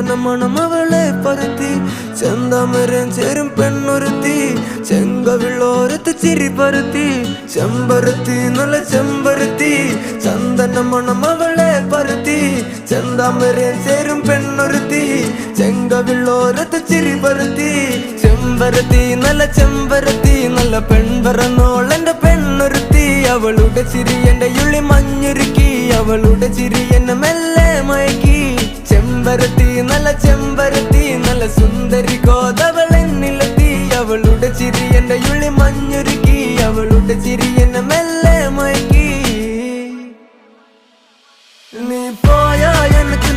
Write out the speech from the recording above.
ചന്ദന മണം അവളെ പരത്തി ചെന്താമരം ചേരും പെണ്ണൊരുത്തി ചെങ്കവിളോരത്ത് ചിരി പരത്തി ചെമ്പരത്തി നല്ല ചെമ്പരത്തി ചന്ദന മണം അവളെ പരത്തി ചെന്താമരം ചേരും പെണ്ണൊരുത്തി ചെങ്കവിളോരത്ത് ചിരി പരത്തി ചെമ്പരത്തി നല്ല പെൺപറന്നോളെന്റെ പെണ്ണൊരുത്തി അവളുടെ ചിരി എന്റെ ഉള്ളി മഞ്ഞുരുക്കി അവളുടെ ചിരി എന്നെ മെല്ലെ മയക്കി ചെമ്പരത്തി നല്ല സുന്ദരി കോതവളെന്നിലെത്തി അവളുടെ ചിരി എന്റെ ഉള്ളി മഞ്ഞുരുക്കി അവളുടെ ചിരി എന്നെ മെല്ലെ മയക്കി നീ പോയാ എനിക്ക്